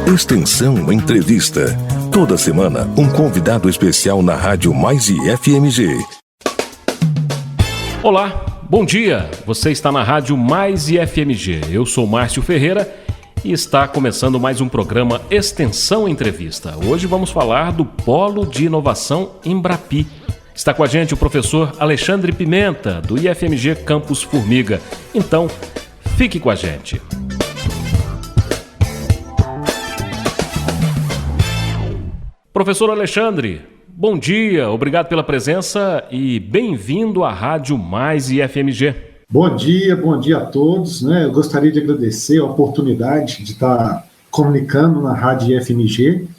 Extensão Entrevista. Toda semana, um convidado especial na Rádio Mais IFMG. Olá, bom dia. Você está na Rádio Mais IFMG. Eu sou Márcio Ferreira e está começando mais um programa Extensão Entrevista. Hoje vamos falar do Polo de Inovação Embrapi. Está com a gente o professor Alexandre Pimenta, do IFMG Campus Formiga. Então, fique com a gente. Professor Alexandre, bom dia, obrigado pela presença e bem-vindo à Rádio Mais IFMG. Bom dia a todos. Eu gostaria de agradecer a oportunidade de estar comunicando na Rádio IFMG.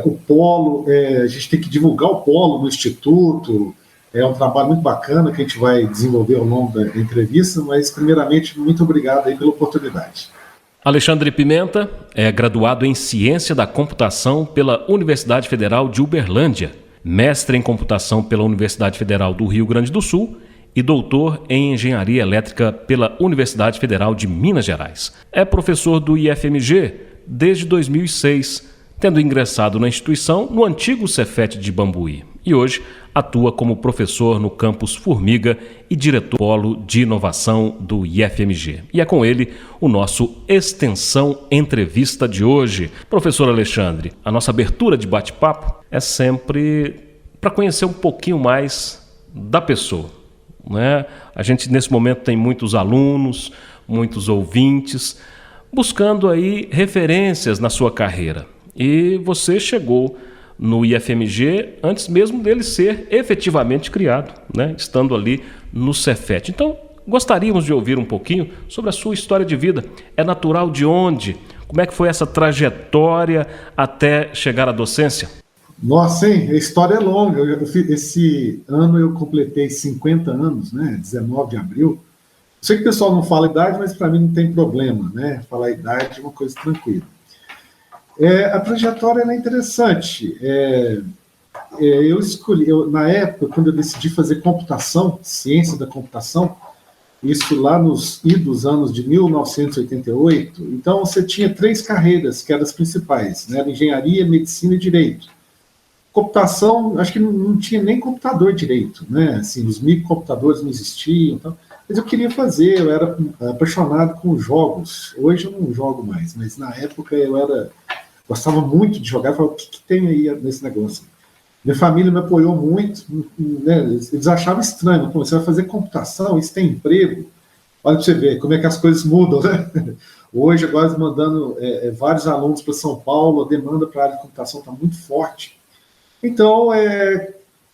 O Polo, a gente tem que divulgar o Polo no Instituto, é um trabalho muito bacana que a gente vai desenvolver ao longo da entrevista, mas primeiramente, muito obrigado aí pela oportunidade. Alexandre Pimenta é graduado em Ciência da Computação pela Universidade Federal de Uberlândia, mestre em Computação pela Universidade Federal do Rio Grande do Sul e doutor em Engenharia Elétrica pela Universidade Federal de Minas Gerais. É professor do IFMG desde 2006, tendo ingressado na instituição no antigo Cefet de Bambuí. E hoje atua como professor no campus Formiga e diretor Polo de Inovação do IFMG. E é com ele o nosso Extensão Entrevista de hoje. Professor Alexandre, a nossa abertura de bate-papo é sempre para conhecer um pouquinho mais da pessoa, né? A gente nesse momento tem muitos alunos, muitos ouvintes, buscando aí referências na sua carreira. E você chegou no IFMG antes mesmo dele ser efetivamente criado, né? Estando ali no Cefet. Então, gostaríamos de ouvir um pouquinho sobre a sua história de vida. É natural de onde? Como é que foi essa trajetória até chegar à docência? Nossa, hein? A história é longa. Esse ano eu completei 50 anos, né? 19 de abril. Eu sei que o pessoal não fala idade, mas para mim não tem problema, né? Falar idade é uma coisa tranquila. A trajetória é interessante. Eu escolhi, na época, quando eu decidi fazer computação, ciência da computação, isso lá nos idos anos de 1988, então você tinha 3 carreiras que eram as principais, né? Engenharia, medicina e direito. Computação, acho que não tinha nem computador direito, né? Assim, os microcomputadores não existiam, então, mas eu queria fazer, eu era apaixonado com jogos. Hoje eu não jogo mais, mas na época eu gostava muito de jogar. Eu falava, o que tem aí nesse negócio? Minha família me apoiou muito, né? Eles achavam estranho, você vai fazer computação, isso tem emprego? Olha para você ver como é que as coisas mudam, né? Hoje, agora mandando vários alunos para São Paulo, a demanda para a área de computação está muito forte. Então,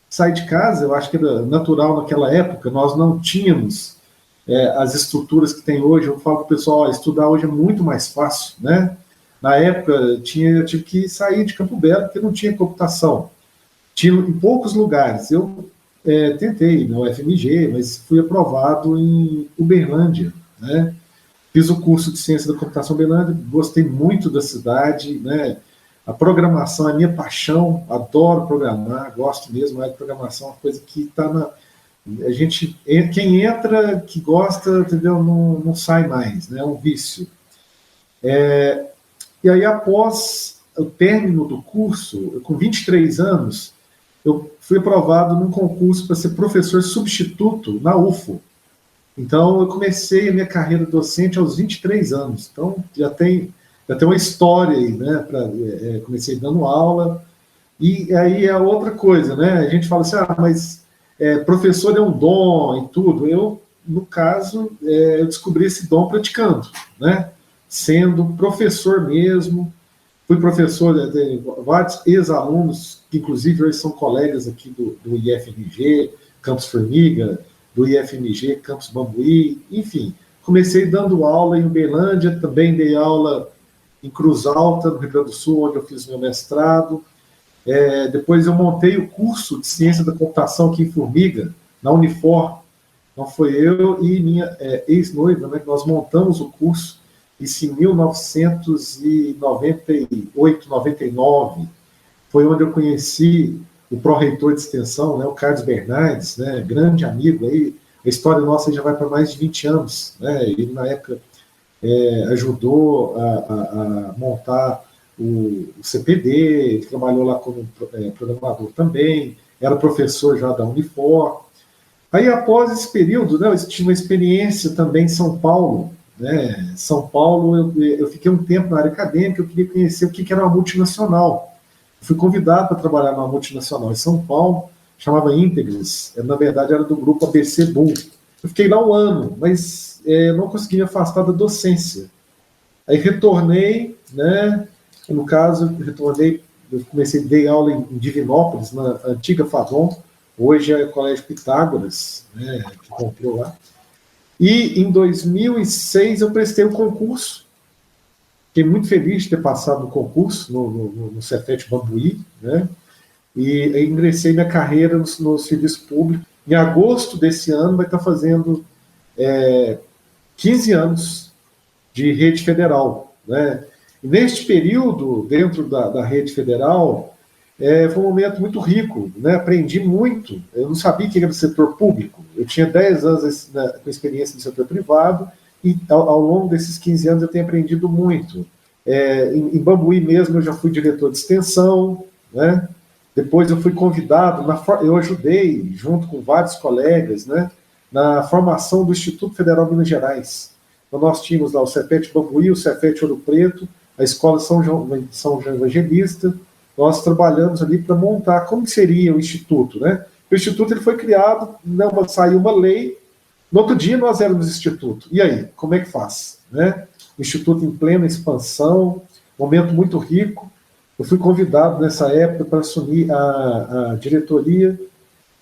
sair de casa, eu acho que era natural naquela época, nós não tínhamos as estruturas que tem hoje. Eu falo para o pessoal, estudar hoje é muito mais fácil, né? Na época, eu tive que sair de Campo Belo, porque não tinha computação. Tinha em poucos lugares. Eu tentei na UFMG, mas fui aprovado em Uberlândia, né? Fiz o curso de Ciência da Computação em Uberlândia, gostei muito da cidade, né? A programação é minha paixão, adoro programar, gosto mesmo. A programação é uma coisa que está na... A gente, quem entra, que gosta, entendeu? Não sai mais, né? É um vício. E aí, após o término do curso, com 23 anos, eu fui aprovado num concurso para ser professor substituto na UFO. Então, eu comecei a minha carreira docente aos 23 anos. Então, já tem uma história aí, né? Comecei dando aula. E aí é outra coisa, né? A gente fala assim, mas professor é um dom e tudo. Eu, no caso, eu descobri esse dom praticando, né? Sendo professor mesmo. Fui professor de vários ex-alunos, que inclusive hoje são colegas aqui do IFMG, Campus Formiga, do IFMG, Campus Bambuí, enfim. Comecei dando aula em Uberlândia, também dei aula em Cruz Alta, no Rio Grande do Sul, onde eu fiz meu mestrado. Depois eu montei o curso de Ciência da Computação aqui em Formiga, na Unifor. Então foi eu e minha ex-noiva, né, que nós montamos o curso. Isso em 1998, 99, foi onde eu conheci o pró-reitor de extensão, né, o Carlos Bernardes, né, grande amigo. Aí, a história nossa já vai para mais de 20 anos. Né, ele, na época, ajudou a montar o CPD, ele trabalhou lá como programador também, era professor já da Unifor. Aí, após esse período, né, eu tive uma experiência também em São Paulo. Né? São Paulo, eu fiquei um tempo na área acadêmica, eu queria conhecer o que era uma multinacional. Eu fui convidado para trabalhar numa multinacional em São Paulo, chamava Integris, na verdade era do grupo ABC Bull. Eu fiquei lá um ano, mas não consegui me afastar da docência. Aí retornei, né? No caso, eu comecei a dar aula em Divinópolis, na antiga Fadom, hoje é o Colégio Pitágoras, né, que comprou lá. E em 2006 eu prestei o concurso. Fiquei muito feliz de ter passado no concurso, no Cefet Bambuí, né? E ingressei minha carreira no serviço público. Em agosto desse ano vai estar fazendo 15 anos de rede federal, né? E neste período, dentro da rede federal, foi um momento muito rico, né? Aprendi muito. Eu não sabia que era do setor público. Eu tinha 10 anos com experiência no setor privado e ao longo desses 15 anos eu tenho aprendido muito. Em Bambuí mesmo eu já fui diretor de extensão, né? Depois eu fui convidado, eu ajudei, junto com vários colegas, né, na formação do Instituto Federal de Minas Gerais. Então nós tínhamos lá o Cefet Bambuí, o Cefet Ouro Preto, a Escola São João Evangelista. Nós trabalhamos ali para montar como seria o Instituto, né? O Instituto ele foi criado, saiu uma lei, no outro dia nós éramos Instituto. E aí, como é que faz? Né? O Instituto em plena expansão, momento muito rico. Eu fui convidado nessa época para assumir a diretoria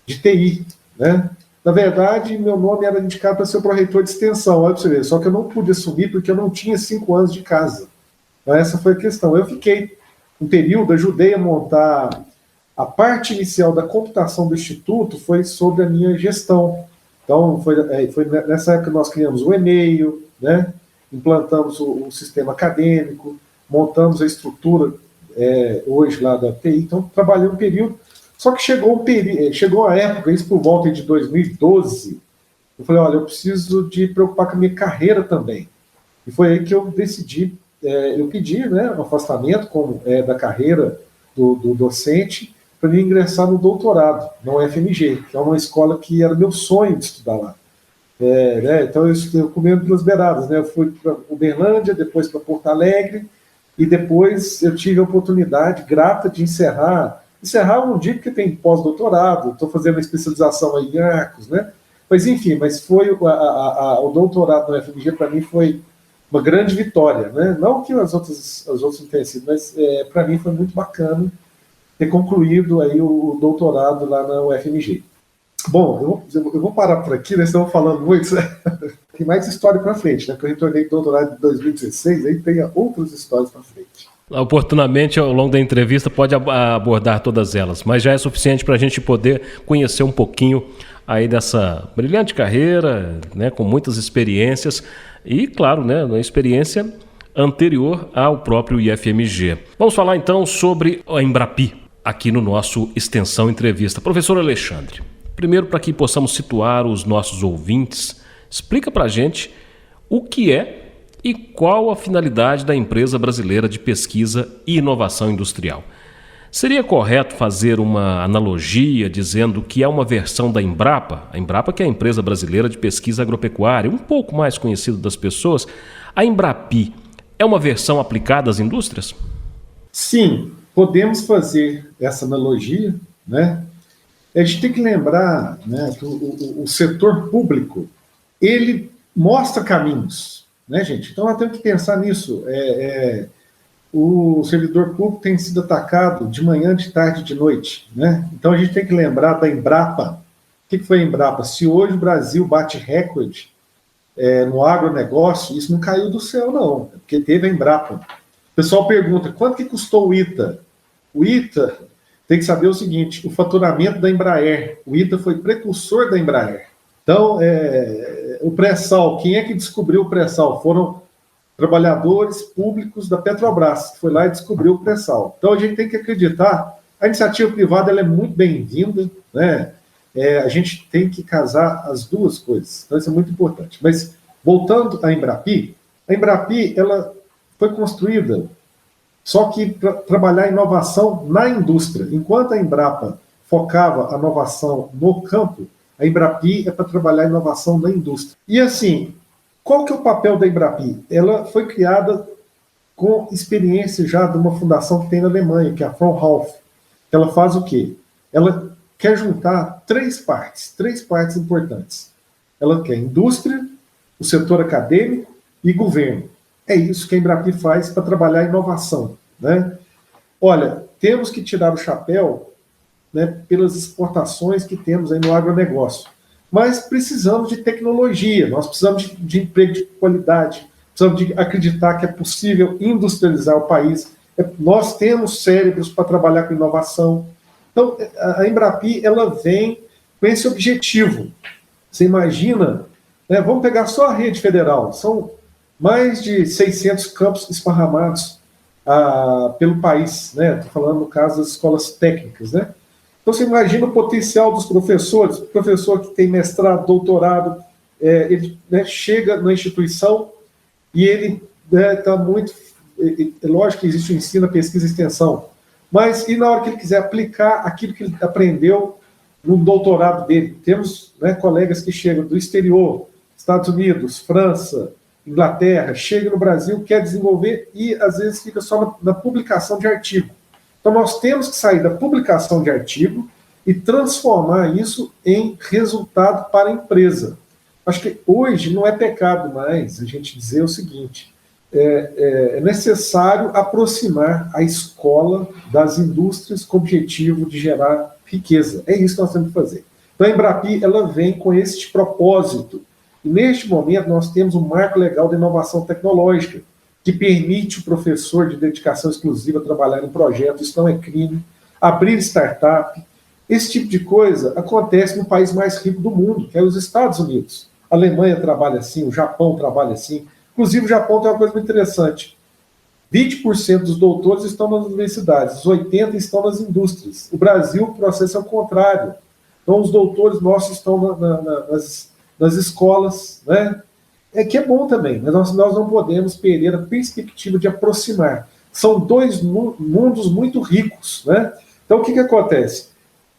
de TI. Né? Na verdade, meu nome era indicado para ser o pró-reitor de extensão, olha para você ver, só que eu não pude assumir porque eu não tinha 5 anos de casa. Então, essa foi a questão. Eu fiquei um período, ajudei a montar a parte inicial da computação do Instituto, foi sobre a minha gestão. Então, foi nessa época que nós criamos o e-mail, né? Implantamos o sistema acadêmico, montamos a estrutura hoje lá da TI. Então, trabalhei um período. Só que chegou a época, isso por volta de 2012, eu falei, olha, eu preciso de preocupar com a minha carreira também. E foi aí que eu decidi, eu pedi, né, um afastamento da carreira do docente para me ingressar no doutorado, na UFMG, que é uma escola que era meu sonho de estudar lá. Né, então eu comendo pelas beiradas, né, eu fui para Uberlândia, depois para Porto Alegre, e depois eu tive a oportunidade grata de encerrar um dia porque tem pós-doutorado, estou fazendo uma especialização aí em Arcos, né? Mas enfim, foi o doutorado na UFMG para mim foi uma grande vitória, né? Não que as outras não tenham sido, mas para mim foi muito bacana ter concluído aí o doutorado lá na UFMG. Bom, eu vou parar por aqui, né? Estamos falando muito, né? Tem mais história para frente, né? Porque eu retornei do doutorado em 2016, aí tem outras histórias para frente. Oportunamente, ao longo da entrevista, pode abordar todas elas, mas já é suficiente para a gente poder conhecer um pouquinho aí dessa brilhante carreira, né, com muitas experiências e, claro, né, uma experiência anterior ao próprio IFMG. Vamos falar então sobre a Embrapi, aqui no nosso Extensão Entrevista. Professor Alexandre, primeiro para que possamos situar os nossos ouvintes, explica para a gente o que é e qual a finalidade da Empresa Brasileira de Pesquisa e Inovação Industrial. Seria correto fazer uma analogia dizendo que é uma versão da Embrapa, a Embrapa que é a Empresa Brasileira de Pesquisa Agropecuária, um pouco mais conhecida das pessoas. A Embrapi é uma versão aplicada às indústrias? Sim, podemos fazer essa analogia, né? A gente tem que lembrar, né, que o setor público, ele mostra caminhos, né, gente? Então, nós temos que pensar nisso. O servidor público tem sido atacado de manhã, de tarde, de noite, né? Então, a gente tem que lembrar da Embrapa. O que foi a Embrapa? Se hoje o Brasil bate recorde no agronegócio, isso não caiu do céu, não, porque teve a Embrapa. O pessoal pergunta, quanto que custou o ITA? O ITA tem que saber o seguinte, o faturamento da Embraer. O ITA foi precursor da Embraer. Então, o pré-sal, quem é que descobriu o pré-sal? Foram trabalhadores públicos da Petrobras, que foi lá e descobriu o pré-sal. Então, a gente tem que acreditar, a iniciativa privada ela é muito bem-vinda, né? A gente tem que casar as duas coisas, então isso é muito importante. Mas, voltando à Embrapi, ela foi construída só que para trabalhar inovação na indústria. Enquanto a Embrapa focava a inovação no campo, a Embrapi é para trabalhar a inovação na indústria. E assim, qual que é o papel da Embrapi? Ela foi criada com experiência já de uma fundação que tem na Alemanha, que é a Fraunhofer. Ela faz o quê? Ela quer juntar três partes importantes. Ela quer indústria, o setor acadêmico e governo. É isso que a Embrapi faz para trabalhar a inovação, né? Olha, temos que tirar o chapéu, né, pelas exportações que temos aí no agronegócio. Mas precisamos de tecnologia, nós precisamos de emprego de qualidade, precisamos de acreditar que é possível industrializar o país. Nós temos cérebros para trabalhar com inovação. Então, a Embrapi, ela vem com esse objetivo. Você imagina, né, vamos pegar só a rede federal, são mais de 600 campos esparramados pelo país, né? Estou falando no caso das escolas técnicas, né? Então você imagina o potencial dos professores, o professor que tem mestrado, doutorado, ele, né, chega na instituição e ele está, né, muito... É lógico que existe o ensino, a pesquisa e extensão, mas e na hora que ele quiser aplicar aquilo que ele aprendeu no doutorado dele? Temos, né, colegas que chegam do exterior, Estados Unidos, França, Inglaterra, chega no Brasil, quer desenvolver e às vezes fica só na publicação de artigo. Então nós temos que sair da publicação de artigo e transformar isso em resultado para a empresa. Acho que hoje não é pecado mais a gente dizer o seguinte: é necessário aproximar a escola das indústrias com o objetivo de gerar riqueza. É isso que nós temos que fazer. Então a Embrapi, ela vem com este propósito. E neste momento nós temos um marco legal de inovação tecnológica, que permite o professor de dedicação exclusiva trabalhar em projetos, isso não é crime, abrir startup. Esse tipo de coisa acontece no país mais rico do mundo, que é os Estados Unidos. A Alemanha trabalha assim, o Japão trabalha assim. Inclusive o Japão tem uma coisa muito interessante. 20% dos doutores estão nas universidades, os 80% estão nas indústrias. O Brasil, o processo é o contrário. Então os doutores nossos estão nas escolas, né? Que é bom também, mas nós não podemos perder a perspectiva de aproximar. São dois mundos muito ricos, né? Então, o que acontece?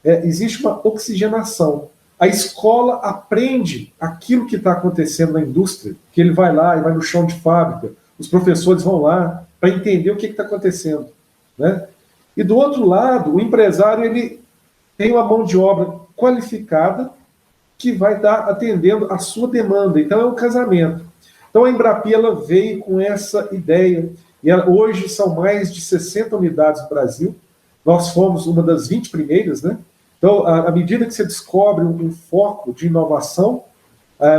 Existe uma oxigenação. A escola aprende aquilo que está acontecendo na indústria, que ele vai lá e vai no chão de fábrica, os professores vão lá para entender o que está acontecendo, né? E do outro lado, o empresário, ele tem uma mão de obra qualificada que vai estar atendendo a sua demanda. Então é um casamento. Então a Embrapi, ela veio com essa ideia, e hoje são mais de 60 unidades no Brasil. Nós fomos uma das 20 primeiras, né? Então, à medida que você descobre um foco de inovação,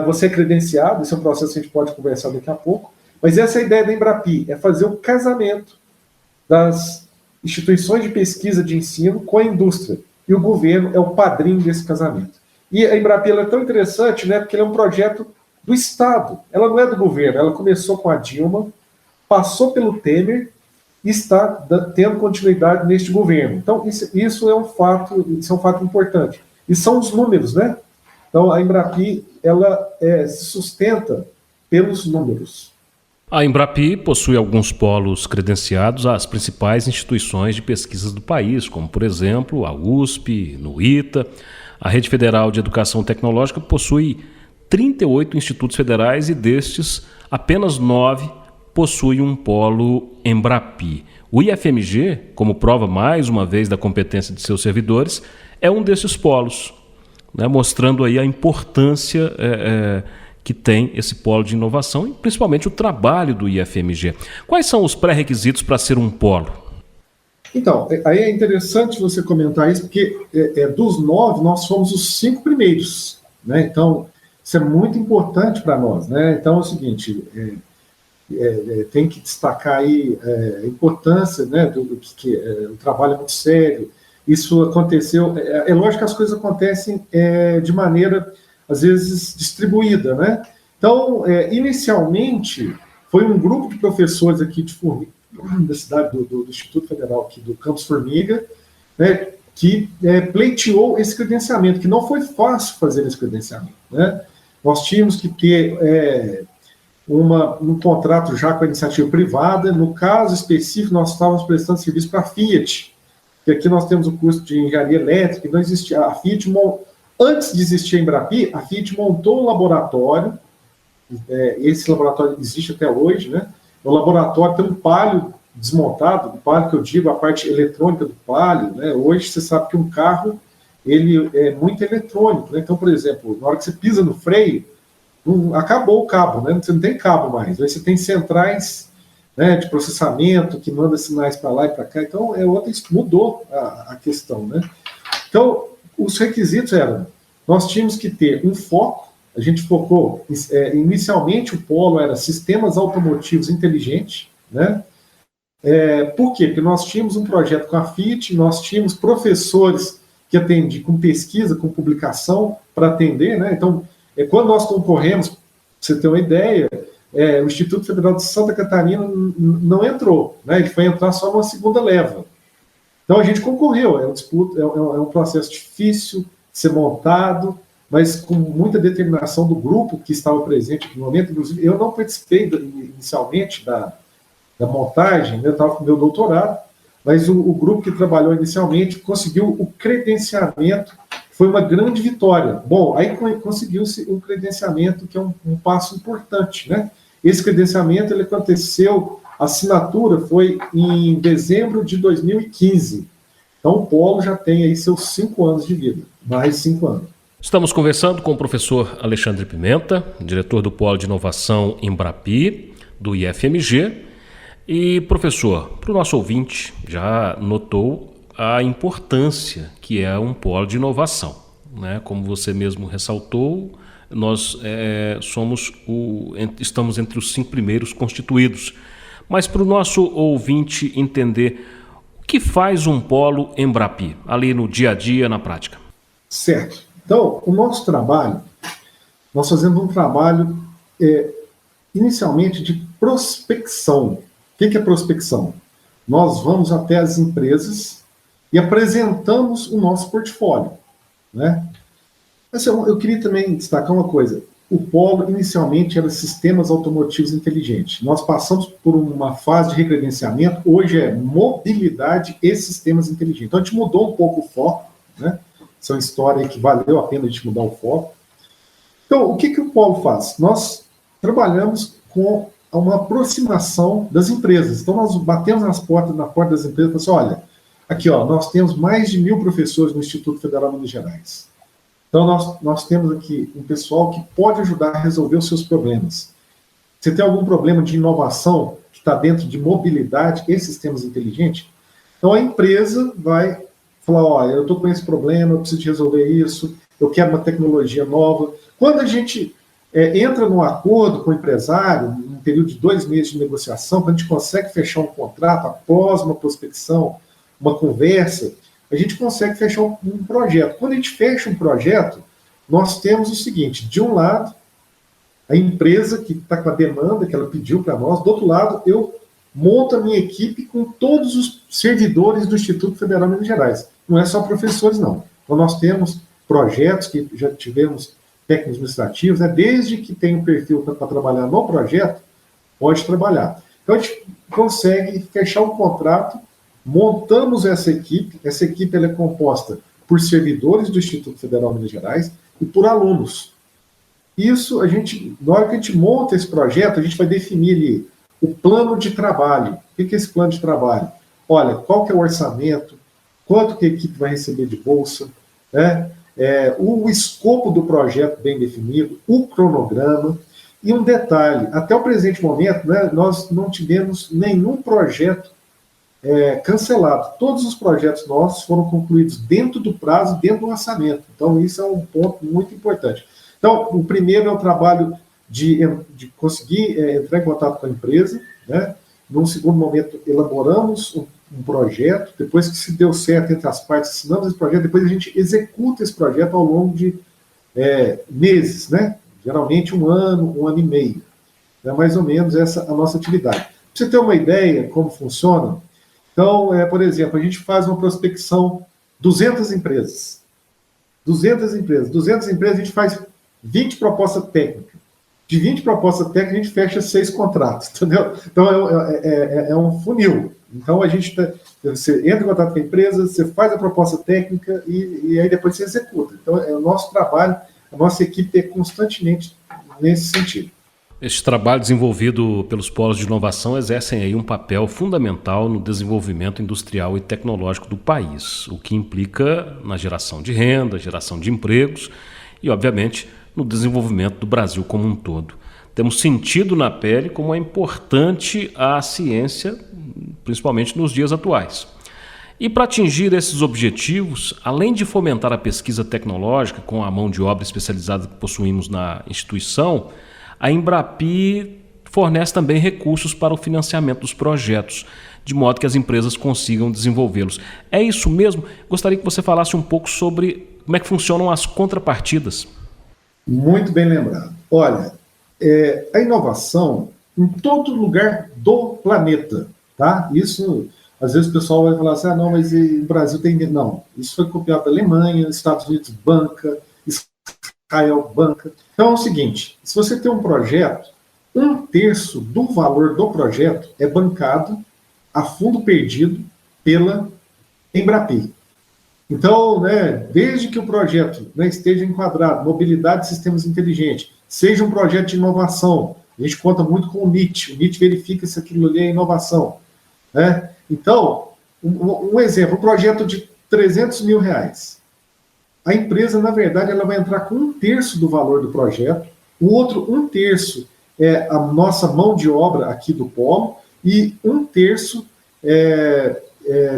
você é credenciado, esse é um processo que a gente pode conversar daqui a pouco, mas essa é a ideia da Embrapi, é fazer o casamento das instituições de pesquisa de ensino com a indústria, e o governo é o padrinho desse casamento. E a Embrapi, ela é tão interessante, né, porque ela é um projeto do Estado, ela não é do governo, ela começou com a Dilma, passou pelo Temer e está tendo continuidade neste governo. Então, isso é um fato importante. E são os números, né? Então, a Embrapi, ela se sustenta pelos números. A Embrapi possui alguns polos credenciados às principais instituições de pesquisas do país, como, por exemplo, a USP, no ITA. A Rede Federal de Educação Tecnológica possui 38 institutos federais e destes, apenas 9 possuem um polo Embrapi. O IFMG, como prova mais uma vez da competência de seus servidores, é um desses polos, né, mostrando aí a importância que tem esse polo de inovação e principalmente o trabalho do IFMG. Quais são os pré-requisitos para ser um polo? Então, aí é interessante você comentar isso, porque dos 9, nós fomos os 5 primeiros, né? Então, isso é muito importante para nós, né? Então, é o seguinte, tem que destacar aí a importância, né, do que o trabalho é muito sério. Isso aconteceu, é lógico que as coisas acontecem de maneira, às vezes, distribuída, né? Então, inicialmente, foi um grupo de professores aqui de Formiga, da cidade do Instituto Federal aqui do Campus Formiga, né, que pleiteou esse credenciamento, que não foi fácil fazer esse credenciamento, né? Nós tínhamos que ter um contrato já com a iniciativa privada. No caso específico, nós estávamos prestando serviço para a Fiat, que aqui nós temos o curso de engenharia elétrica, não existia, a Fiat, antes de existir a Embrapi, a Fiat montou um laboratório, esse laboratório existe até hoje, né? No laboratório tem um Palio desmontado, o Palio que eu digo, a parte eletrônica do Palio, né? Hoje você sabe que um carro, ele é muito eletrônico, né? Então, por exemplo, na hora que você pisa no freio, acabou o cabo, né? Você não tem cabo mais, aí você tem centrais, né, de processamento que manda sinais para lá e para cá, então mudou a questão, né? Então, os requisitos eram, nós tínhamos que ter um foco, a gente focou, inicialmente o polo era sistemas automotivos inteligentes, né? Por quê? Porque nós tínhamos um projeto com a Fiat, nós tínhamos professores que atendiam com pesquisa, com publicação, para atender, né? Então, quando nós concorremos, para você ter uma ideia, o Instituto Federal de Santa Catarina não entrou, né? Ele foi entrar só numa segunda leva. Então a gente concorreu, é um processo difícil de ser montado, mas com muita determinação do grupo que estava presente no momento. Inclusive, eu não participei inicialmente da montagem, né? Eu estava com o meu doutorado, mas o grupo que trabalhou inicialmente conseguiu o credenciamento, foi uma grande vitória. Bom, aí conseguiu-se um credenciamento, que é um passo importante, né? Esse credenciamento, ele aconteceu, a assinatura foi em dezembro de 2015. Então, o Polo já tem aí seus 5 anos de vida, mais de 5 anos. Estamos conversando com o professor Alexandre Pimenta, diretor do Polo de Inovação Embrapi, do IFMG. E, professor, para o nosso ouvinte, já notou a importância que é um polo de inovação, né? Como você mesmo ressaltou, nós estamos entre os 5 primeiros constituídos. Mas para o nosso ouvinte entender, o que faz um polo Embrapi, ali no dia a dia, na prática? Certo. Então, o nosso trabalho, nós fazemos um trabalho inicialmente de prospecção. O que é prospecção? Nós vamos até as empresas e apresentamos o nosso portfólio, né? Mas eu queria também destacar uma coisa. O Polo, inicialmente, era sistemas automotivos inteligentes. Nós passamos por uma fase de recredenciamento, hoje é mobilidade e sistemas inteligentes. Então, a gente mudou um pouco o foco, né? Essa é uma história que valeu a pena a gente mudar o foco. Então, o que o Polo faz? Nós trabalhamos com uma aproximação das empresas. Então, nós batemos na porta das empresas e falamos assim, olha, aqui, ó, nós temos mais de 1.000 professores no Instituto Federal de Minas Gerais. Então, nós temos aqui um pessoal que pode ajudar a resolver os seus problemas. Você tem algum problema de inovação que está dentro de mobilidade e sistemas inteligentes? Então, a empresa vai falar, olha, eu estou com esse problema, eu preciso de resolver isso, eu quero uma tecnologia nova. Quando a gente entra num acordo com o empresário, num período de 2 meses de negociação, quando a gente consegue fechar um contrato após uma prospecção, uma conversa, a gente consegue fechar um projeto. Quando a gente fecha um projeto, nós temos o seguinte, de um lado, a empresa que está com a demanda que ela pediu para nós, do outro lado, eu monto a minha equipe com todos os servidores do Instituto Federal de Minas Gerais. Não é só professores, não. Então, nós temos projetos que já tivemos técnicos administrativos, né? Desde que tem um perfil para trabalhar no projeto, pode trabalhar. Então, a gente consegue fechar um contrato, montamos essa equipe ela é composta por servidores do Instituto Federal de Minas Gerais e por alunos. Isso, na hora que a gente monta esse projeto, a gente vai definir ali o plano de trabalho. O que é esse plano de trabalho? Olha, qual que é o orçamento, quanto que a equipe vai receber de bolsa, né? O escopo do projeto bem definido, o cronograma, e um detalhe, até o presente momento, né, nós não tivemos nenhum projeto cancelado. Todos os projetos nossos foram concluídos dentro do prazo, dentro do orçamento. Então, isso é um ponto muito importante. Então, o primeiro é o trabalho de conseguir entrar em contato com a empresa, né? Num segundo momento, elaboramos um projeto, depois que se deu certo entre as partes, assinamos esse projeto, depois a gente executa esse projeto ao longo de meses, né? Geralmente 1 ano, 1 ano e meio. É mais ou menos essa a nossa atividade. Para você ter uma ideia como funciona, então, por exemplo, a gente faz uma prospecção, 200 empresas. 200 empresas a gente faz 20 propostas técnicas. De 20 propostas técnicas, a gente fecha 6 contratos, entendeu? Então, é um funil. Então, você entra em contato com a empresa, você faz a proposta técnica e aí depois você executa. Então, o nosso trabalho, a nossa equipe é constantemente nesse sentido. Este trabalho desenvolvido pelos polos de inovação exercem aí um papel fundamental no desenvolvimento industrial e tecnológico do país, o que implica na geração de renda, geração de empregos e, obviamente, no desenvolvimento do Brasil como um todo. Temos sentido na pele como é importante a ciência, principalmente nos dias atuais. E para atingir esses objetivos, além de fomentar a pesquisa tecnológica com a mão de obra especializada que possuímos na instituição, a Embrapi fornece também recursos para o financiamento dos projetos, de modo que as empresas consigam desenvolvê-los. É isso mesmo? Gostaria que você falasse um pouco sobre como é que funcionam as contrapartidas. Muito bem lembrado. Olha, a inovação em todo lugar do planeta, tá? Isso, às vezes o pessoal vai falar assim, não, mas o Brasil tem... Não, isso foi copiado da Alemanha, Estados Unidos banca, Israel banca. Então é o seguinte, se você tem um projeto, 1/3 do valor do projeto é bancado a fundo perdido pela Embrapi. Então, desde que o projeto esteja enquadrado, mobilidade de sistemas inteligentes, seja um projeto de inovação, a gente conta muito com o NIT verifica se aquilo ali é inovação. Então, um exemplo, um projeto de R$300 mil. A empresa, na verdade, ela vai entrar com 1/3 do valor do projeto, o outro 1/3 é a nossa mão de obra aqui do polo, e 1/3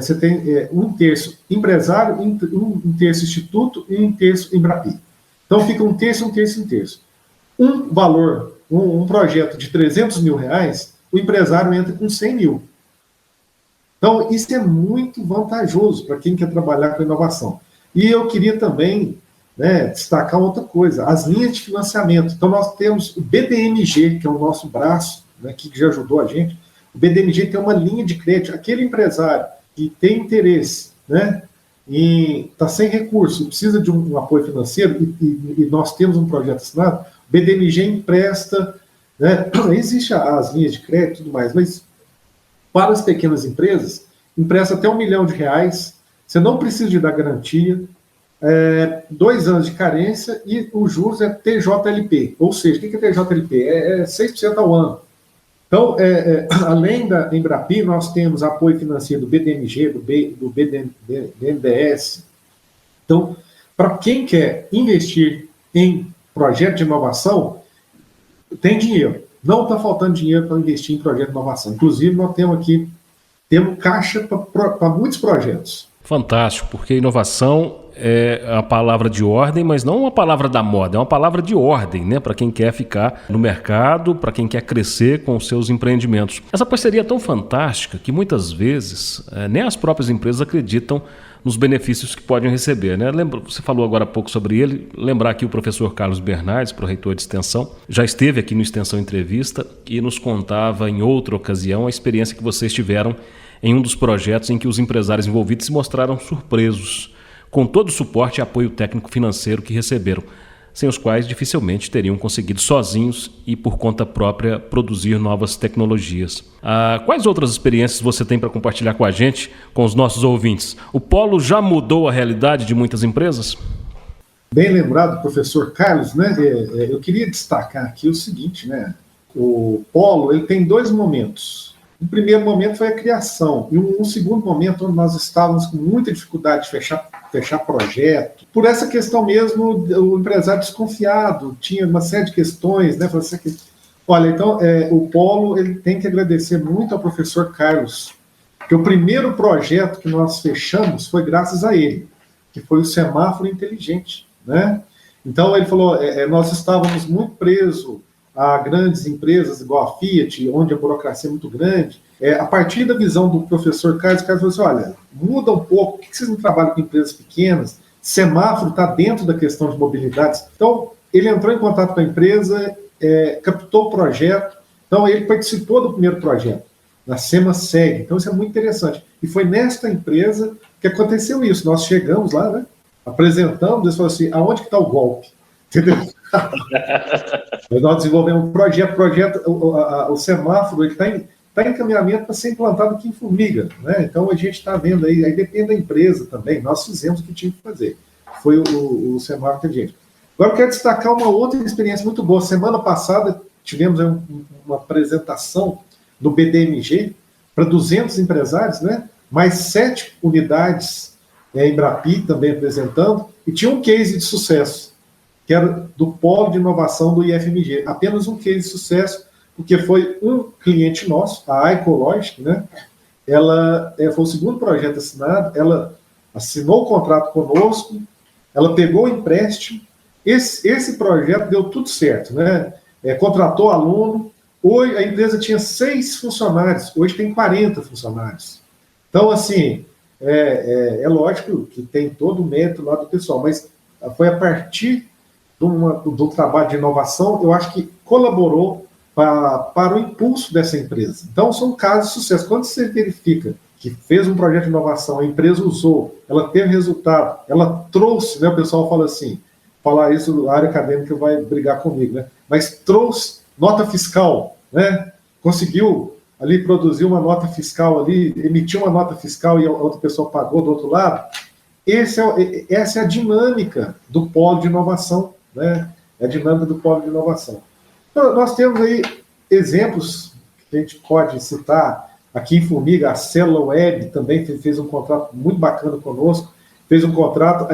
você tem 1/3 empresário, 1/3 instituto e 1/3 Embrapi. Então fica 1/3, 1/3, 1/3. Um valor, um projeto de R$300 mil, o empresário entra com 100 mil. Então isso é muito vantajoso para quem quer trabalhar com inovação. E eu queria também destacar outra coisa, as linhas de financiamento. Então nós temos o BDMG, que é o nosso braço, que já ajudou a gente. O BDMG tem uma linha de crédito. Aquele empresário que tem interesse, e está sem recurso, precisa de um apoio financeiro, e nós temos um projeto assinado, o BDMG empresta, existe as linhas de crédito e tudo mais, mas para as pequenas empresas, empresta até R$1 milhão, você não precisa de dar garantia, 2 anos de carência, e os juros é TJLP, ou seja, o que é TJLP? É 6% ao ano. Então, além da Embrapi, nós temos apoio financeiro do BDMG, do BNDES. Então, para quem quer investir em projeto de inovação, tem dinheiro. Não está faltando dinheiro para investir em projeto de inovação. Inclusive, nós temos caixa para muitos projetos. Fantástico, porque inovação é a palavra de ordem, mas não uma palavra da moda, é uma palavra de ordem, para quem quer ficar no mercado, para quem quer crescer com os seus empreendimentos. Essa parceria é tão fantástica que muitas vezes nem as próprias empresas acreditam nos benefícios que podem receber. Você falou agora há pouco sobre ele, lembrar aqui o professor Carlos Bernardes, pró-reitor de Extensão, já esteve aqui no Extensão Entrevista e nos contava em outra ocasião a experiência que vocês tiveram em um dos projetos em que os empresários envolvidos se mostraram surpresos com todo o suporte e apoio técnico-financeiro que receberam, sem os quais dificilmente teriam conseguido sozinhos e por conta própria produzir novas tecnologias. Quais outras experiências você tem para compartilhar com a gente, com os nossos ouvintes? O Polo já mudou a realidade de muitas empresas? Bem lembrado, professor Carlos, eu queria destacar aqui o seguinte, o Polo ele tem 2 momentos. O primeiro momento foi a criação, e um segundo momento onde nós estávamos com muita dificuldade de fechar projeto. Por essa questão mesmo, o empresário desconfiado, tinha uma série de questões, Olha, então, o Polo ele tem que agradecer muito ao professor Carlos, porque o primeiro projeto que nós fechamos foi graças a ele, que foi o semáforo inteligente, Então, ele falou, nós estávamos muito presos a grandes empresas igual a Fiat, onde a burocracia é muito grande. A partir da visão do professor Carlos, o Carlos falou assim, olha, muda um pouco, por que vocês não trabalham com empresas pequenas? Semáforo está dentro da questão de mobilidade. Então, ele entrou em contato com a empresa, captou o projeto, então ele participou do primeiro projeto, na SemaSeg. Então, isso é muito interessante. E foi nesta empresa que aconteceu isso. Nós chegamos lá, apresentamos, eles falaram assim, aonde que está o golpe? Entendeu? Nós desenvolvemos um projeto, o semáforo está em encaminhamento para ser implantado aqui em Formiga, né? Então a gente está vendo aí depende da empresa também, nós fizemos o que tinha que fazer, foi o semáforo inteligente. Agora eu quero destacar uma outra experiência muito boa. Semana passada tivemos uma apresentação no BDMG para 200 empresários, né? Mais 7 unidades Embrapi também apresentando, e tinha um case de sucesso, que era do Polo de Inovação do IFMG. Apenas um case de sucesso, porque foi um cliente nosso, a Ecologic, né? Ela foi o segundo projeto assinado, ela assinou o contrato conosco, ela pegou o empréstimo, esse projeto deu tudo certo, né? Contratou aluno, hoje a empresa tinha 6 funcionários, hoje tem 40 funcionários. Então, assim, é lógico que tem todo o mérito lá do pessoal, mas foi a partir do trabalho de inovação, eu acho que colaborou para o impulso dessa empresa. Então, são casos de sucesso. Quando você verifica que fez um projeto de inovação, a empresa usou, ela teve resultado, ela trouxe, né, o pessoal fala assim, falar isso, a área acadêmica vai brigar comigo, né, mas trouxe nota fiscal, né, conseguiu ali produzir uma nota fiscal ali, emitiu uma nota fiscal e a outra pessoa pagou do outro lado. Essa é a dinâmica do polo de inovação, né, é a dinâmica do polo de inovação. Então, nós temos aí exemplos que a gente pode citar. Aqui em Formiga, a Célula Web também fez um contrato muito bacana conosco, fez um contrato,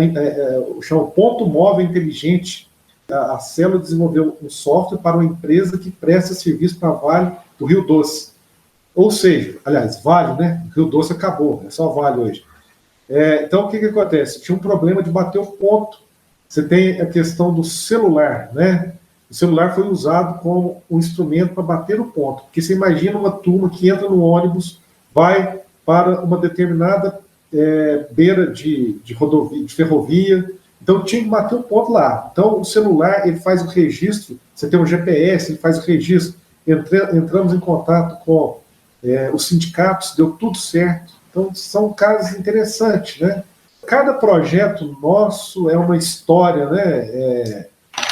chama Ponto Móvel Inteligente. A Célula desenvolveu um software para uma empresa que presta serviço para Vale do Rio Doce. Ou seja, aliás, Vale, né? O Rio Doce acabou, é só Vale hoje. Então, o que acontece? Tinha um problema de bater o ponto. Você tem a questão do celular, né? O celular foi usado como um instrumento para bater o ponto. Porque você imagina uma turma que entra no ônibus, vai para uma determinada beira de rodovia, de ferrovia, então tinha que bater o ponto lá. Então o celular, ele faz o registro, você tem um GPS, ele faz o registro. Entramos em contato com os sindicatos, deu tudo certo. Então são casos interessantes, né? Cada projeto nosso é uma história, né?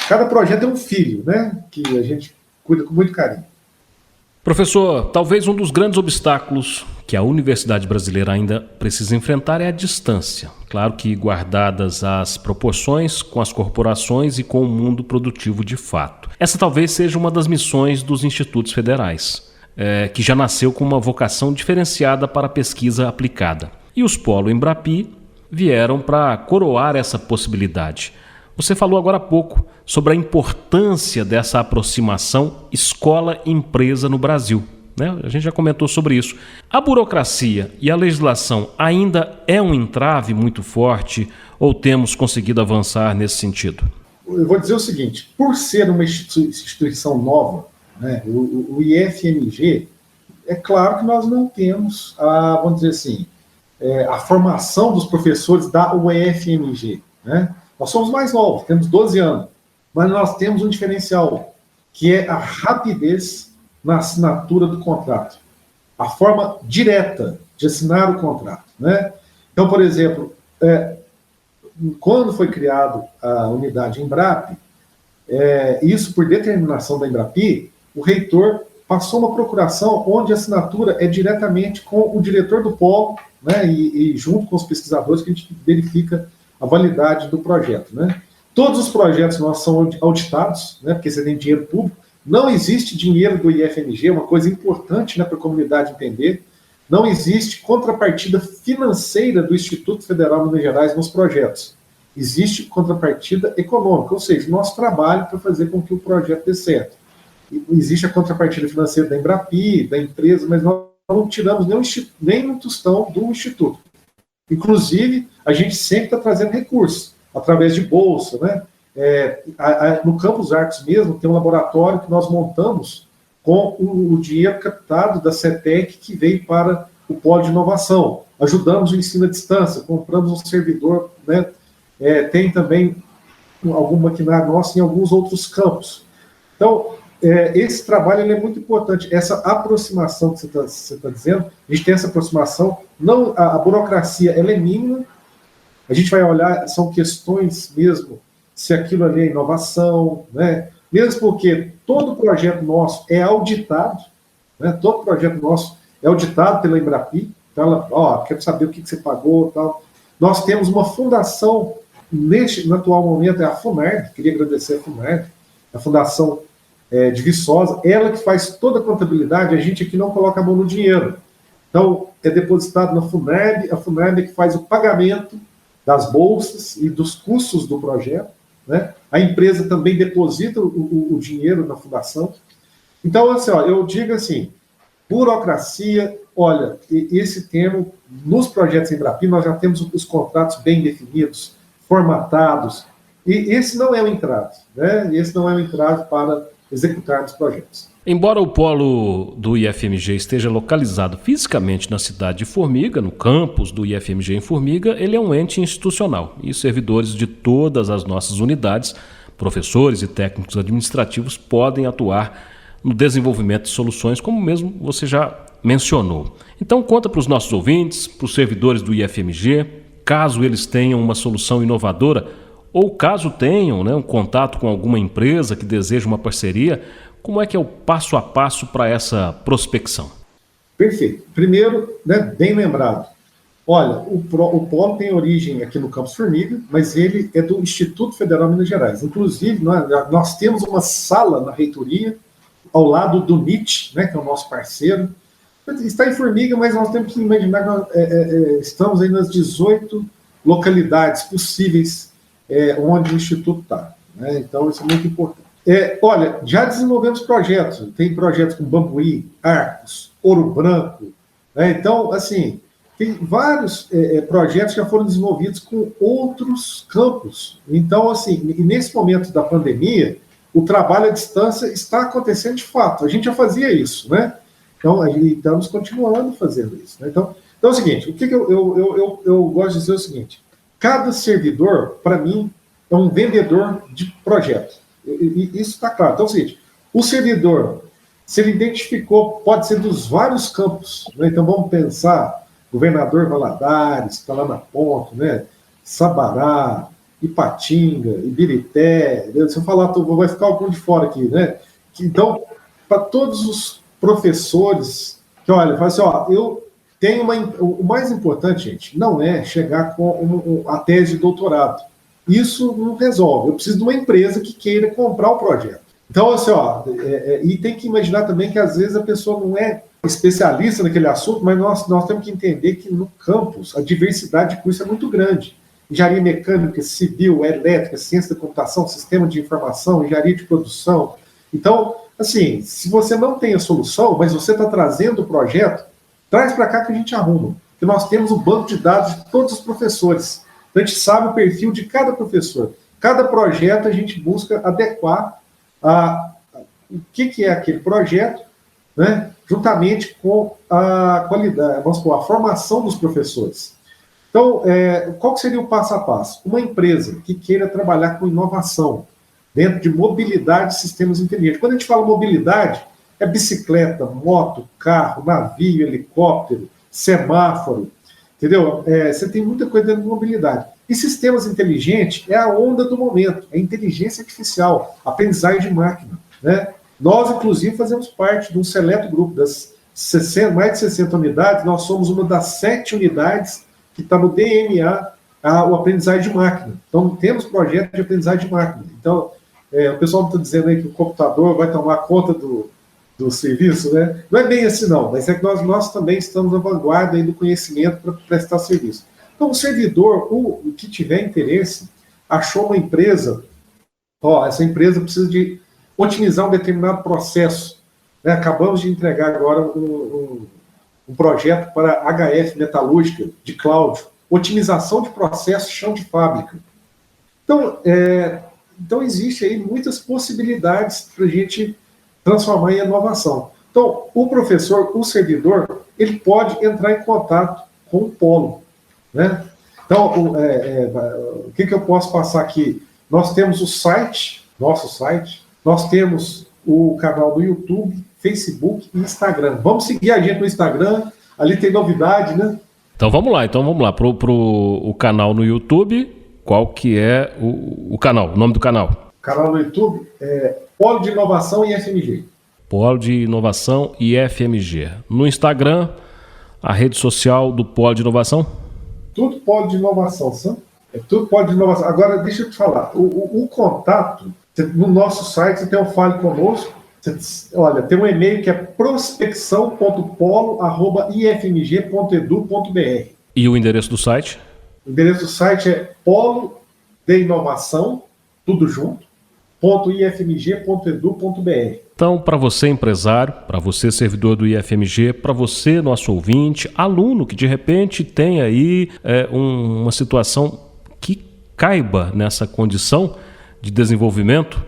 Cada projeto é um filho, né? Que a gente cuida com muito carinho. Professor, talvez um dos grandes obstáculos que a universidade brasileira ainda precisa enfrentar é a distância. Claro que guardadas as proporções com as corporações e com o mundo produtivo de fato. Essa talvez seja uma das missões dos institutos federais, que já nasceu com uma vocação diferenciada para a pesquisa aplicada. E os Polo Embrapi vieram para coroar essa possibilidade. Você falou agora há pouco sobre a importância dessa aproximação escola-empresa no Brasil, né? A gente já comentou sobre isso. A burocracia e a legislação ainda é um entrave muito forte ou temos conseguido avançar nesse sentido? Eu vou dizer o seguinte, por ser uma instituição nova, né, o IFMG, é claro que nós não temos, vamos dizer assim, a formação dos professores da UFMG, né? Nós somos mais novos, temos 12 anos, mas nós temos um diferencial, que é a rapidez na assinatura do contrato. A forma direta de assinar o contrato, né? Então, por exemplo, quando foi criado a unidade Embrapi, isso por determinação da Embrapi, o reitor passou uma procuração onde a assinatura é diretamente com o diretor do polo, né, e junto com os pesquisadores que a gente verifica a validade do projeto, né? Todos os projetos nossos são auditados, né, porque você tem dinheiro público. Não existe dinheiro do IFMG, uma coisa importante, né, para a comunidade entender. Não existe contrapartida financeira do Instituto Federal de Minas Gerais nos projetos. Existe contrapartida econômica, ou seja, nosso trabalho para fazer com que o projeto dê certo. Existe a contrapartida financeira da Embrapi, da empresa, mas nós não tiramos nem um tostão do Instituto. Inclusive, a gente sempre está trazendo recursos, através de bolsa, né? No Campus Artes mesmo, tem um laboratório que nós montamos com o dinheiro captado da CETEC, que veio para o polo de inovação. Ajudamos o ensino à distância, compramos um servidor, né? Tem também algum maquinário nosso em alguns outros campos. Então, esse trabalho ele é muito importante. Essa aproximação que você está dizendo, a gente tem essa aproximação, não, a burocracia ela é mínima, a gente vai olhar, são questões mesmo se aquilo ali é inovação, né? Mesmo porque todo projeto nosso é auditado, né? Todo projeto nosso é auditado pela Embrapi. Então, ela, quero saber o que você pagou, tal. Nós temos uma fundação, no atual momento é a FUNARD, queria agradecer a FUNARD, a Fundação de Viçosa, ela que faz toda a contabilidade, a gente aqui não coloca a mão no dinheiro. Então, é depositado na FUNARD, a FUNARD é que faz o pagamento das bolsas e dos custos do projeto, né? A empresa também deposita o dinheiro na fundação. Então, assim, eu digo assim, burocracia, olha, esse termo, nos projetos Embrapi, nós já temos os contratos bem definidos, formatados, e esse não é o entrave, né? Esse não é o entrave para executarmos projetos. Embora o polo do IFMG esteja localizado fisicamente na cidade de Formiga, no campus do IFMG em Formiga, ele é um ente institucional e servidores de todas as nossas unidades, professores e técnicos administrativos, podem atuar no desenvolvimento de soluções, como mesmo você já mencionou. Então conta para os nossos ouvintes, para os servidores do IFMG, caso eles tenham uma solução inovadora ou caso tenham, né, um contato com alguma empresa que deseja uma parceria, como é que é o passo a passo para essa prospecção? Perfeito. Primeiro, né, bem lembrado, olha, o polo tem origem aqui no Campus Formiga, mas ele é do Instituto Federal de Minas Gerais. Inclusive, nós temos uma sala na reitoria, ao lado do NIT, né, que é o nosso parceiro. Está em Formiga, mas nós temos que imaginar que nós, estamos aí nas 18 localidades possíveis onde o Instituto está, né? Então, isso é muito importante. Olha, já desenvolvemos projetos. Tem projetos com Bambuí, Arcos, Ouro Branco, né? Então, assim, tem vários projetos que já foram desenvolvidos com outros campos. Então, assim, e nesse momento da pandemia, o trabalho à distância está acontecendo de fato. A gente já fazia isso, né? Então, estamos continuando fazendo isso, né? Então é o seguinte, o que eu gosto de dizer é o seguinte, cada servidor, para mim, é um vendedor de projeto. E isso está claro. Então é o seguinte, o servidor, se ele identificou, pode ser dos vários campos, né? Então vamos pensar, Governador Valadares, que está lá na ponta, né? Sabará, Ipatinga, Ibirité, se eu falar, vai ficar algum de fora aqui, né? Então, para todos os professores que, olha, fala assim, eu tenho o mais importante, gente, não é chegar com a tese de doutorado. Isso não resolve. Eu preciso de uma empresa que queira comprar o projeto. Então, assim, e tem que imaginar também que às vezes a pessoa não é especialista naquele assunto, mas nós temos que entender que no campus a diversidade de curso é muito grande. Engenharia mecânica, civil, elétrica, ciência da computação, sistema de informação, engenharia de produção. Então, assim, se você não tem a solução, mas você está trazendo o projeto, traz para cá que a gente arruma. Porque nós temos um banco de dados de todos os professores. A gente sabe o perfil de cada professor. Cada projeto a gente busca adequar o que é aquele projeto, né, juntamente com a qualidade, vamos supor, a formação dos professores. Então, qual seria o passo a passo? Uma empresa que queira trabalhar com inovação dentro de mobilidade e sistemas inteligentes. Quando a gente fala mobilidade, é bicicleta, moto, carro, navio, helicóptero, semáforo, entendeu? Você tem muita coisa dentro de mobilidade. E sistemas inteligentes é a onda do momento, é inteligência artificial, aprendizagem de máquina, né? Nós, inclusive, fazemos parte de um seleto grupo das mais de 60 unidades, nós somos uma das 7 unidades que está no DNA, o aprendizagem de máquina. Então, temos projeto de aprendizagem de máquina. Então, o pessoal está dizendo aí que o computador vai tomar conta do serviço, né? Não é bem assim, não, mas é que nós também estamos à vanguarda aí do conhecimento para prestar serviço. Então, o servidor, o que tiver interesse, achou uma empresa, essa empresa precisa de otimizar um determinado processo, né? Acabamos de entregar agora um projeto para HF Metalúrgica de Cláudio, otimização de processo chão de fábrica. Então existe aí muitas possibilidades para a gente transformar em inovação. Então, o professor, o servidor, ele pode entrar em contato com o polo, né? Então, o que eu posso passar aqui? Nós temos o site, nosso site, nós temos o canal do YouTube, Facebook e Instagram. Vamos seguir a gente no Instagram, ali tem novidade, né? Então vamos lá. Pro canal no YouTube, qual que é o canal, o nome do canal? O canal no YouTube é Polo de Inovação IFMG. Polo de Inovação IFMG. No Instagram, a rede social do Polo de Inovação? Tudo Polo de Inovação, sabe? É tudo Polo de Inovação. Agora, deixa eu te falar, o contato, no nosso site você tem um Fale Conosco, olha, tem um e-mail que é prospecção.polo@ifmg.edu.br. E o endereço do site? O endereço do site é polo de inovação, tudo junto, .ifmg.edu.br. Então, para você empresário, para você servidor do IFMG, para você nosso ouvinte, aluno que de repente tem aí uma situação que caiba nessa condição de desenvolvimento,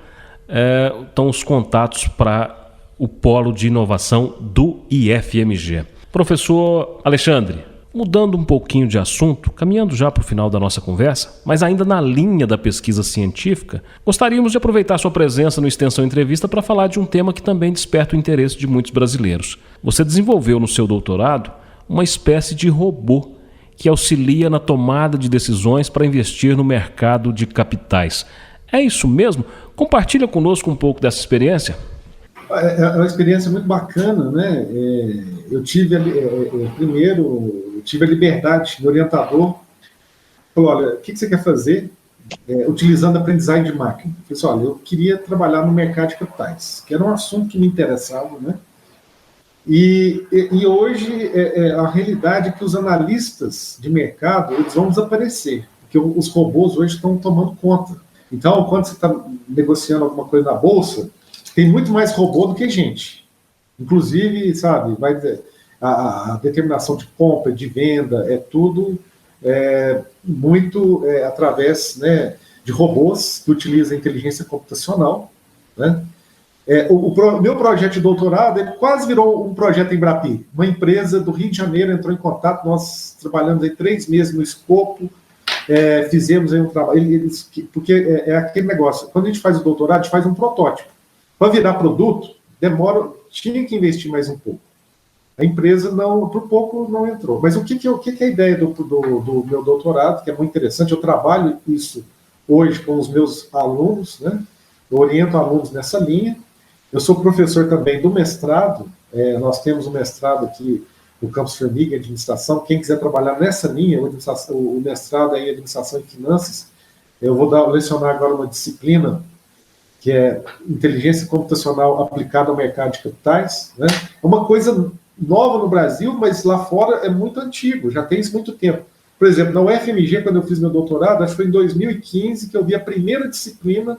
estão os contatos para o Polo de Inovação do IFMG. Professor Alexandre, mudando um pouquinho de assunto, caminhando já para o final da nossa conversa, mas ainda na linha da pesquisa científica, gostaríamos de aproveitar sua presença no Extensão Entrevista para falar de um tema que também desperta o interesse de muitos brasileiros. Você desenvolveu no seu doutorado uma espécie de robô que auxilia na tomada de decisões para investir no mercado de capitais. É isso mesmo? Compartilha conosco um pouco dessa experiência. É uma experiência muito bacana, né? Eu tive a liberdade do orientador. Falou, olha, o que você quer fazer utilizando a aprendizagem de máquina? Eu disse, olha, eu queria trabalhar no mercado de capitais, que era um assunto que me interessava, né? E hoje a realidade é que os analistas de mercado eles vão desaparecer, porque os robôs hoje estão tomando conta. Então, quando você está negociando alguma coisa na bolsa, tem muito mais robô do que gente. Inclusive, sabe, a determinação de compra, de venda, é tudo muito através, né, de robôs que utilizam a inteligência computacional, né? O meu projeto de doutorado ele quase virou um projeto Embrapi. Uma empresa do Rio de Janeiro entrou em contato, nós trabalhamos aí 3 meses no escopo, fizemos aí um trabalho, porque é aquele negócio, quando a gente faz o doutorado, a gente faz um protótipo. Para virar produto, tinha que investir mais um pouco. A empresa, por pouco, não entrou. Mas o que é a ideia do meu doutorado, que é muito interessante, eu trabalho isso hoje com os meus alunos, né? Eu oriento alunos nessa linha. Eu sou professor também do mestrado, nós temos um mestrado aqui no Campus Formiga, em Administração. Quem quiser trabalhar nessa linha, o mestrado é em Administração e Finanças, eu vou lecionar agora uma disciplina que é Inteligência Computacional aplicada ao mercado de capitais, né? É uma coisa nova no Brasil, mas lá fora é muito antigo, já tem isso muito tempo. Por exemplo, na UFMG, quando eu fiz meu doutorado, acho que foi em 2015 que eu vi a primeira disciplina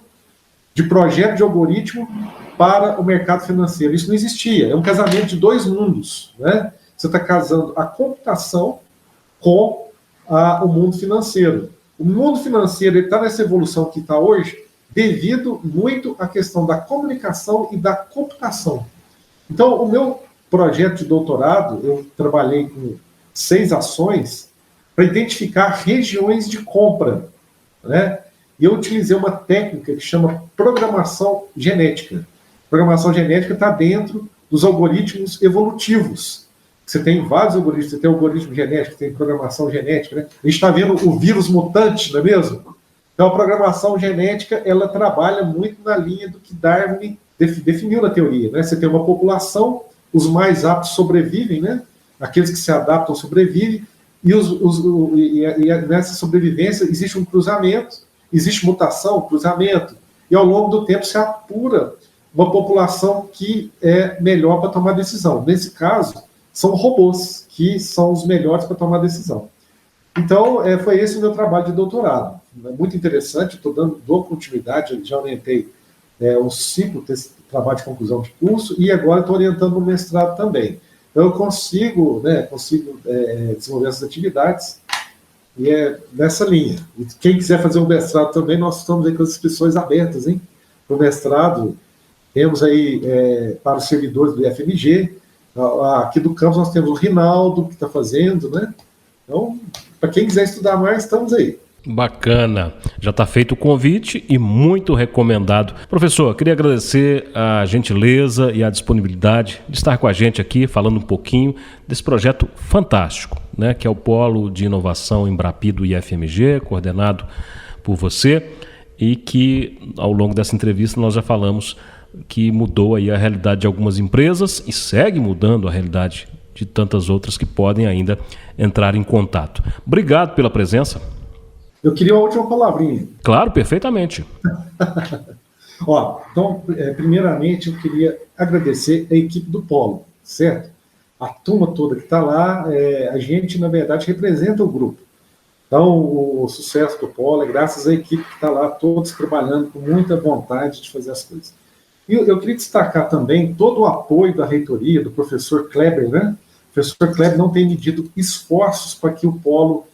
de projeto de algoritmo para o mercado financeiro. Isso não existia, é um casamento de 2 mundos, né? Você está casando a computação com o mundo financeiro. O mundo financeiro está nessa evolução que está hoje devido muito à questão da comunicação e da computação. Então, o meu projeto de doutorado, eu trabalhei com 6 ações para identificar regiões de compra, né? E eu utilizei uma técnica que chama programação genética. Programação genética está dentro dos algoritmos evolutivos. Você tem vários algoritmos, você tem algoritmo genético, tem programação genética, né? A gente está vendo o vírus mutante, não é mesmo? Então, a programação genética, ela trabalha muito na linha do que Darwin definiu na teoria, né? Você tem uma população, os mais aptos sobrevivem, né? Aqueles que se adaptam sobrevivem, e nessa sobrevivência existe um cruzamento, existe mutação, cruzamento, e ao longo do tempo se apura uma população que é melhor para tomar decisão. Nesse caso, são robôs que são os melhores para tomar decisão. Então, foi esse o meu trabalho de doutorado. É muito interessante, dou continuidade, já orientei uns 5 trabalhos de conclusão de curso, e agora estou orientando no mestrado também. Então, eu consigo desenvolver essas atividades, e é nessa linha. E quem quiser fazer um mestrado também, nós estamos aí com as inscrições abertas, hein? Para o mestrado, temos aí para os servidores do IFMG, aqui do campus nós temos o Rinaldo, que está fazendo, né? Então, para quem quiser estudar mais, estamos aí. Bacana, já está feito o convite e muito recomendado. Professor, queria agradecer a gentileza e a disponibilidade de estar com a gente aqui, falando um pouquinho desse projeto fantástico, né, que é o Polo de Inovação Embrapi do IFMG, coordenado por você e que ao longo dessa entrevista nós já falamos que mudou aí a realidade de algumas empresas e segue mudando a realidade de tantas outras que podem ainda entrar em contato. Obrigado pela presença. Eu queria uma última palavrinha. Claro, perfeitamente. Então, primeiramente, eu queria agradecer a equipe do Polo, certo? A turma toda que está lá, a gente, na verdade, representa o grupo. Então, o sucesso do Polo é graças à equipe que está lá, todos trabalhando com muita vontade de fazer as coisas. E eu queria destacar também todo o apoio da reitoria, do professor Kleber, né? O professor Kleber não tem medido esforços para que o Polo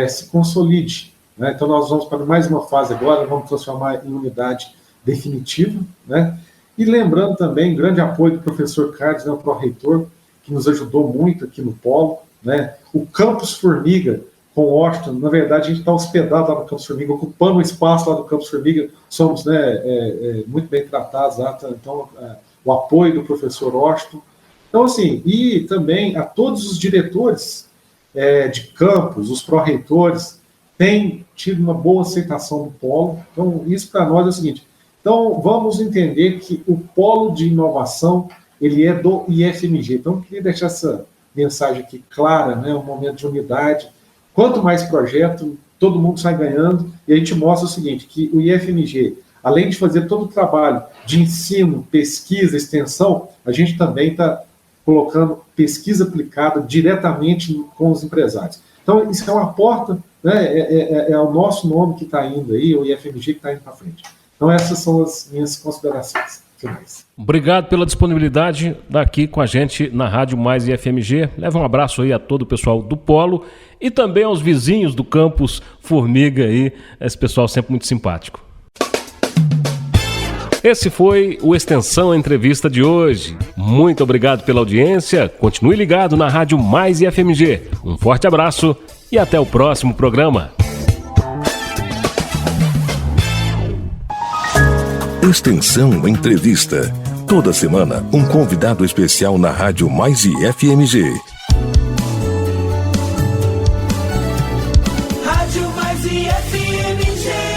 se consolide, né? Então, nós vamos para mais uma fase agora, vamos transformar em unidade definitiva, né? E lembrando também, grande apoio do professor Carlos, né, o pró-reitor, que nos ajudou muito aqui no Polo, né? O Campus Formiga, com Washington, na verdade, a gente está hospedado lá no Campus Formiga, ocupando o espaço lá do Campus Formiga, somos, né, muito bem tratados lá, então, o apoio do professor Washington. Então, assim, e também a todos os diretores de campus, os pró-reitores, têm tido uma boa aceitação do Polo. Então, isso para nós é o seguinte, então, vamos entender que o Polo de Inovação, ele é do IFMG. Então, eu queria deixar essa mensagem aqui clara, né, um momento de unidade. Quanto mais projeto, todo mundo sai ganhando, e a gente mostra o seguinte, que o IFMG, além de fazer todo o trabalho de ensino, pesquisa, extensão, a gente também está colocando pesquisa aplicada diretamente com os empresários. Então, isso é uma porta, né, é o nosso nome que está indo aí, o IFMG que está indo para frente. Então, essas são as minhas considerações finais. Obrigado pela disponibilidade daqui com a gente na Rádio Mais IFMG. Leva um abraço aí a todo o pessoal do Polo e também aos vizinhos do Campus Formiga aí, esse pessoal sempre muito simpático. Esse foi o Extensão Entrevista de hoje. Muito obrigado pela audiência. Continue ligado na Rádio Mais IFMG. Um forte abraço e até o próximo programa. Extensão Entrevista. Toda semana, um convidado especial na Rádio Mais IFMG. Rádio Mais IFMG.